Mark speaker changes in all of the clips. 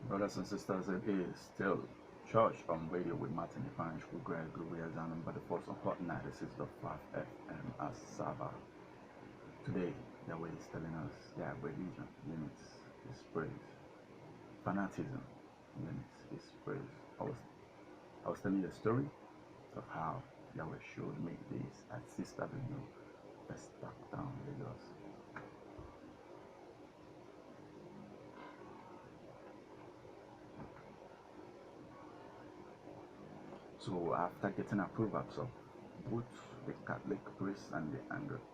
Speaker 1: Brothers and sisters, it is still Church on Radio with Martin Ifan Shkugre Gloria Zanum, but the force on Hot 96.5 FM as Saba. Today, Yahweh is telling us that religion limits is praise. Fanaticism limits is praise. I was telling you a story of how Yahweh showed me this at Sister Avenue, West Down, Lagos. So after getting approvals of both the Catholic priest and the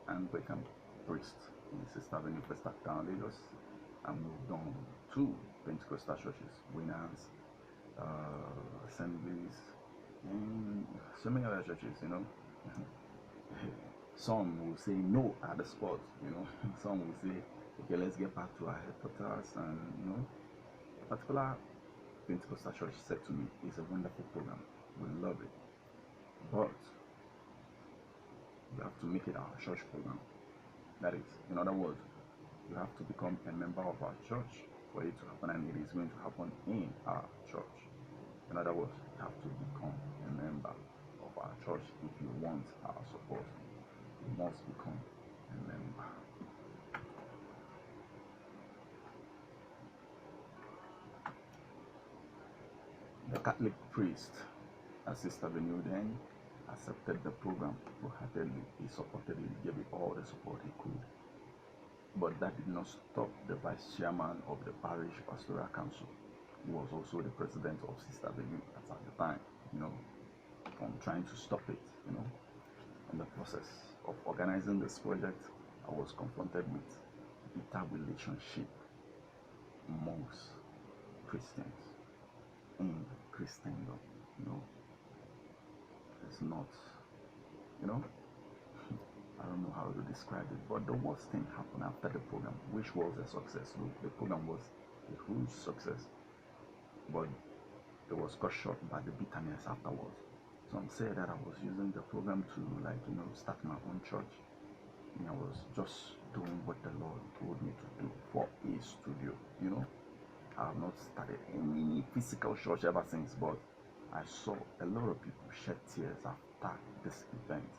Speaker 1: Anglican priest in Sister Avenue, West Down, Lagos, I moved on to Pentecostal churches, Winners, Assemblies, and so many other churches, you know. Some will say no at the spot, you know. Some will say, okay, let's get back to our headquarters, and you know, a particular Pentecostal church said to me, it's a wonderful program, we love it, but you have to make it our church program. That is, in other words, you have to become a member of our church for it to happen, and it is going to happen in our church. In other words, you have to become a member of our church if you want our support. You must become a member. The Catholic priest at Sister Avenue then accepted the program wholeheartedly. He supported it, he gave it all the support he could. But that did not stop the vice chairman of the parish pastoral council, who was also the president of Sister Avenue at the time, you know, from trying to stop it, you know. In the process of organizing this project, I was confronted with bitter relationship amongst Christians in Christendom, you know. It's not, you know, I don't know how to describe it, but the worst thing happened after the program, which was a success. Look, the program was a huge success, but it was cut short by the bitterness afterwards. Some say that I was using the program to, like, you know, start my own church. And I was just doing what the Lord told me to do for a studio, you know. I have not started any physical church ever since, but I saw a lot of people shed tears after this event.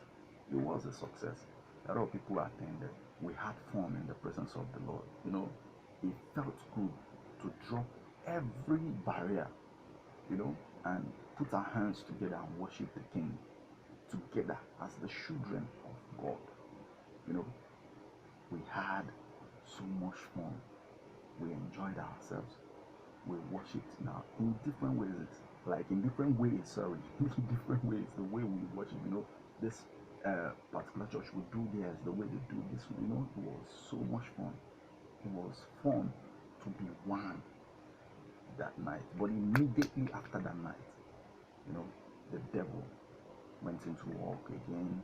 Speaker 1: It was a success. A lot of people attended. We had fun in the presence of the Lord. You know, it felt good to drop every barrier, you know, and put our hands together and worship the King together as the children of God. You know, we had so much fun. We enjoyed ourselves. We worshipped now in different ways, like in different ways, sorry, in different ways, the way we worship, you know, this particular church would do theirs, the way they do this, you know, it was so much fun. It was fun to be one that night, but immediately after that night, you know, the devil went into work again.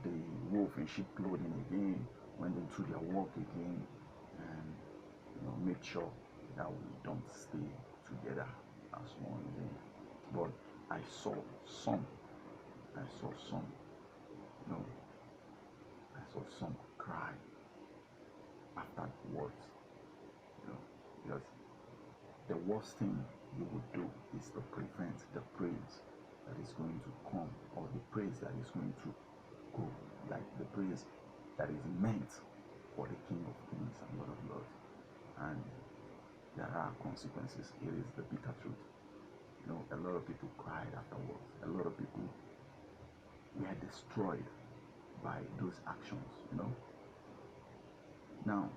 Speaker 1: The wolf in sheep clothing again went into their work again, and you know, made sure that we don't stay together as one again. But I saw some, you know, I saw some cry afterwards, you know, because the worst thing you would do is to prevent the praise that is going to come, or the praise that is going to go, like the praise that is meant for the King of Kings and Lord of Lords. And there are consequences. It is the bitter truth. You know, a lot of people cried afterwards. A lot of people were destroyed by those actions, you know. Now,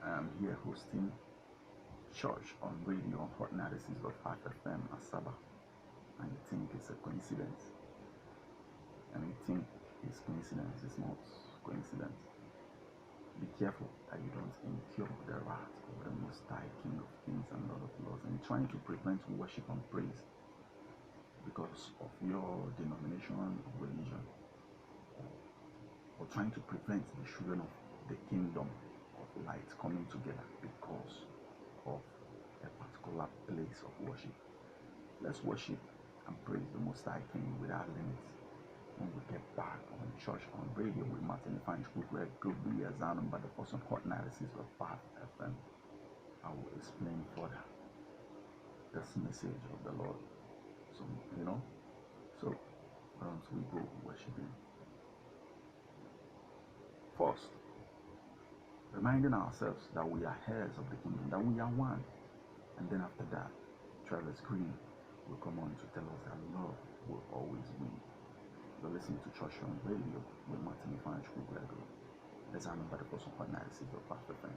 Speaker 1: I'm here hosting church on radio on Hot 96.5 FM Asaba, and you think it's a coincidence. And you think it's coincidence. It's not coincidence. Be careful that you don't incur the wrath of the Most High King of Kings and Lord of Lords, and trying to prevent worship and praise because of your denomination or religion, or trying to prevent the children of the kingdom of light coming together because of a particular place of worship. Let's worship and praise the Most High King without limits. When we get back on church on radio with Martin Ifan Shkugre Gloria Zanum, but the person Hot 96.5 FM, I will explain further. this message of the Lord. So, so once we go worshiping, first, reminding ourselves that we are heirs of the kingdom, that we are one. And then after that, Travis Green will come on to tell us that love will always win. You're listening to Church on Radio with Martin Ifanchukwu Gregory. Let's remember the person who is your pastor friend.